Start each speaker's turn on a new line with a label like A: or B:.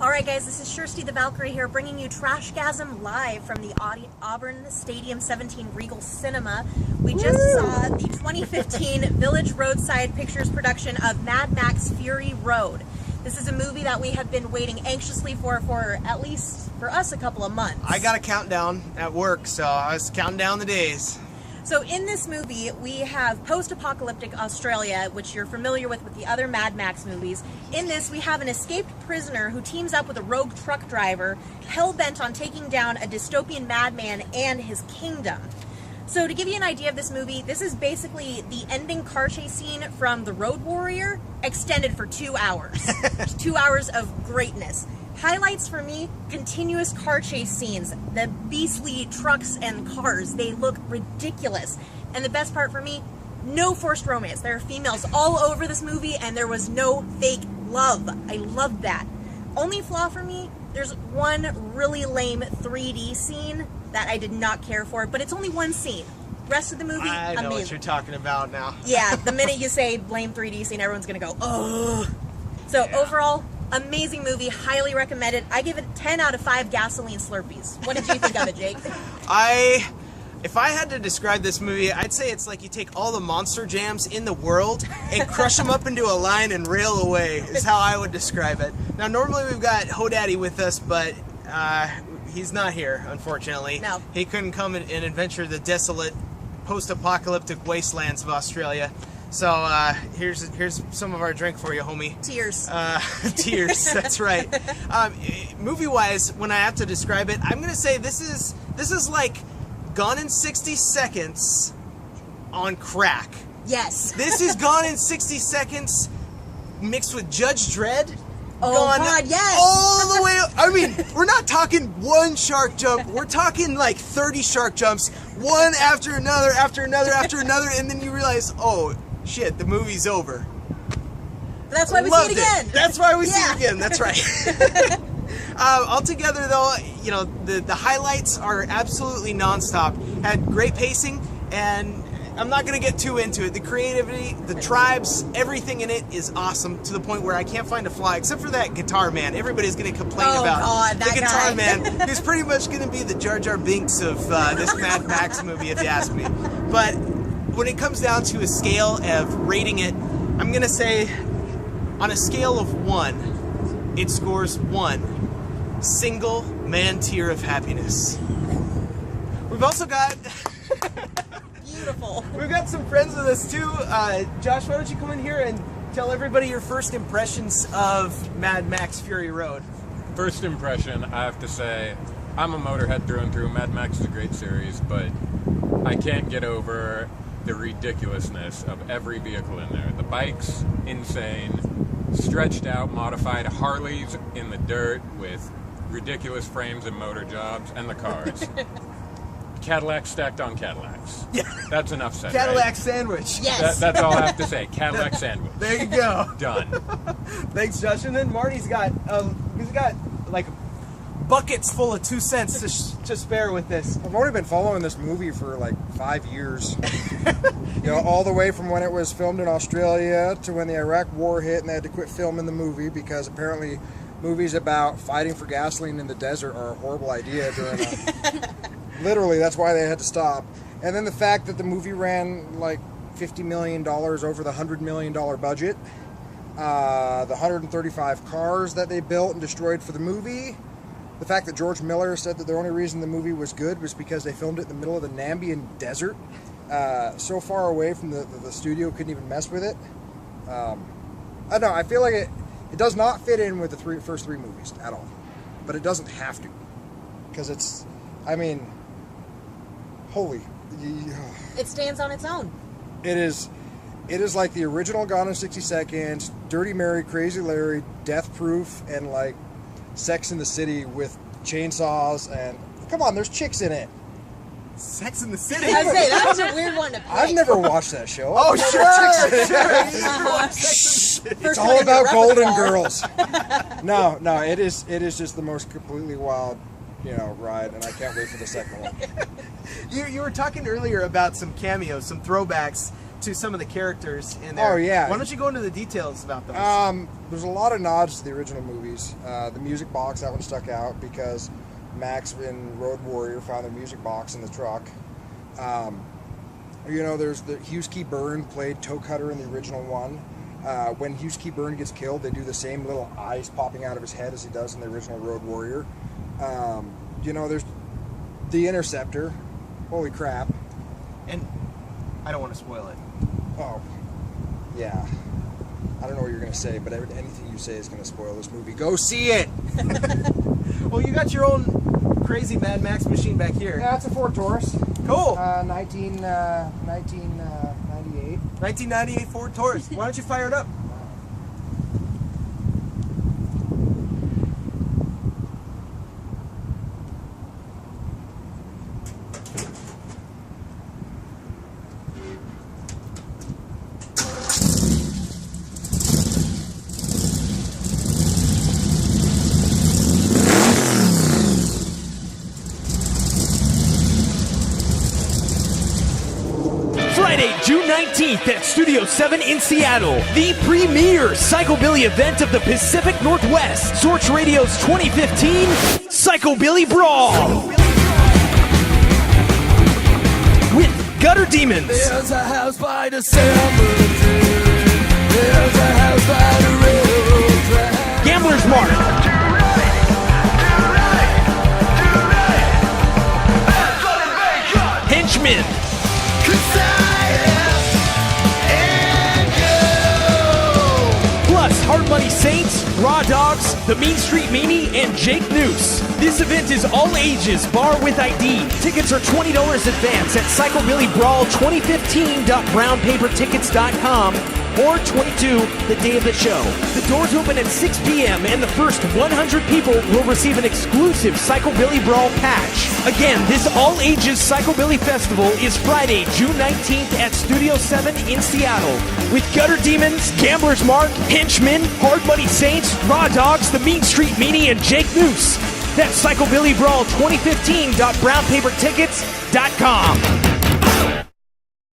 A: Alright guys, this is Kjersti the Valkyrie here, bringing you Trashgasm live from the Auburn Stadium 17 Regal Cinema. We just saw the 2015 Village Roadside Pictures production of Mad Max Fury Road. This is a movie that we have been waiting anxiously for at least, for us, a couple of months.
B: I got a countdown at work, so I was counting down the days.
A: So in this movie, we have post-apocalyptic Australia, which you're familiar with the other Mad Max movies. In this, we have an escaped prisoner who teams up with a rogue truck driver, hell-bent on taking down a dystopian madman and his kingdom. So to give you an idea of this movie, this is basically the ending car chase scene from The Road Warrior, extended for 2 hours. 2 hours of greatness. Highlights for me, continuous car chase scenes. The beastly trucks and cars, they look ridiculous. And the best part for me, no forced romance. There are females all over this movie and there was no fake love. I loved that. Only flaw for me, there's one really lame 3D scene that I did not care for, but it's only one scene. Rest of the movie,
B: I know
A: amazing.
B: what you're talking about now.
A: Yeah, the minute you say lame 3D scene, everyone's gonna go, oh. So overall, amazing movie, highly recommended. I give it 10 out of 5 gasoline Slurpees. What did you think of it, Jake?
B: If I had to describe this movie, I'd say it's like you take all the monster jams in the world and crush them up into a line and rail away, is how I would describe it. Now, normally we've got Ho-Daddy with us, but he's not here, unfortunately.
A: No.
B: He couldn't come and adventure the desolate post-apocalyptic wastelands of Australia. So here's some of our drink for you, homie.
A: Tears.
B: Tears, that's right. Movie-wise, when I have to describe it, I'm gonna say this is like Gone in 60 Seconds on crack.
A: Yes.
B: This is Gone in 60 Seconds mixed with Judge Dredd.
A: Oh God, yes.
B: All the way up. I mean, we're not talking one shark jump. We're talking like 30 shark jumps, one after another, after another, after another, and then you realize, oh shit, the movie's over.
A: That's why we see it again.
B: That's why we see it again. That's right. Altogether, though, you know, the highlights are absolutely nonstop. Had great pacing, and I'm not going to get too into it. The creativity, the tribes, everything in it is awesome to the point where I can't find a flaw, except for that guitar man. Everybody's going to complain about
A: God,
B: the guitar man, who's pretty much going to be the Jar Jar Binks of this Mad Max movie, if you ask me. But when it comes down to a scale of rating it, I'm going to say on a scale of 1, it scores 1 single man tear of happiness. We've also got...
A: Beautiful.
B: We've got some friends with us too. Josh, why don't you come in here and tell everybody your first impressions of Mad Max Fury Road?
C: First impression, I have to say, I'm a motorhead through and through. Mad Max is a great series, but I can't get over the ridiculousness of every vehicle in there. The bikes, insane. Stretched out, modified Harleys in the dirt with ridiculous frames and motor jobs, and the cars. Cadillacs stacked on Cadillacs.
B: Yeah.
C: That's enough said,
B: Cadillac
C: right?
B: sandwich.
A: Yes.
C: That's all I have to say. Cadillac sandwich.
B: There you go.
C: Done.
B: Thanks, Josh. And then Marty's got like buckets full of 2 cents to spare with this.
D: I've only been following this movie for like 5 years. You know, all the way from when it was filmed in Australia to when the Iraq War hit and they had to quit filming the movie because apparently movies about fighting for gasoline in the desert are a horrible idea during a... Literally, that's why they had to stop. And then the fact that the movie ran like $50 million over the $100 million budget. The 135 cars that they built and destroyed for the movie. The fact that George Miller said that the only reason the movie was good was because they filmed it in the middle of the Nambian desert. So far away from the studio, couldn't even mess with it. I don't know, I feel like it does not fit in with the first three movies at all. But it doesn't have to. Because it's, I mean... Holy.
A: It stands on its own.
D: It is like the original Gone in 60 Seconds, Dirty Mary, Crazy Larry, Death Proof, and like Sex in the City with chainsaws and... Come on, there's chicks in it.
B: Sex in the City?
A: I was say, that was a weird one to pick.
D: I've never watched that show.
B: Oh,
D: sure. It's all about Golden Girls. No, it is just the most completely wild, you know, ride, and I can't wait for the second one.
B: You were talking earlier about some cameos, some throwbacks. to some of the characters in there.
D: Oh, yeah.
B: Why don't you go into the details about those?
D: There's a lot of nods to the original movies. The music box, that one stuck out because Max in Road Warrior found the music box in the truck. There's the Hughes Key Byrne played Toe Cutter in the original one. When Hughes Key Byrne gets killed, they do the same little eyes popping out of his head as he does in the original Road Warrior. There's the Interceptor. Holy crap.
B: And I don't want to spoil it.
D: Oh, yeah. I don't know what you're going to say, but anything you say is going to spoil this movie. Go see it!
B: Well, you got your own crazy Mad Max machine back here.
D: Yeah, it's a Ford Taurus.
B: Cool.
D: 1998.
B: 1998 Ford Taurus. Why don't you fire it up?
E: Friday, June 19th at Studio 7 in Seattle, the premier Psychobilly event of the Pacific Northwest. Zorch Radio's 2015 Psychobilly Brawl. With Gutter Demons.
F: There's a house by the cemetery. There's a house by the railroad track.
E: Gambler's Mark. Henchmen. Plus, Hard Money Saints, Raw Dogs, The Mean Street Meanie, and Jake Noose. This event is all ages, bar with ID. Tickets are $20 advance at psychobillybrawl2015.brownpapertickets.com or 22 the day of the show. The doors open at 6 p.m. and the first 100 people will receive an exclusive Psychobilly Brawl patch. Again, this all-ages Psychobilly Festival is Friday, June 19th at Studio 7 in Seattle with Gutter Demons, Gambler's Mark, Henchmen, Hard Money Saints, Raw Dogs, The Mean Street Meanie, and Jake Noose. That's psychobillybrawl2015.brownpapertickets.com.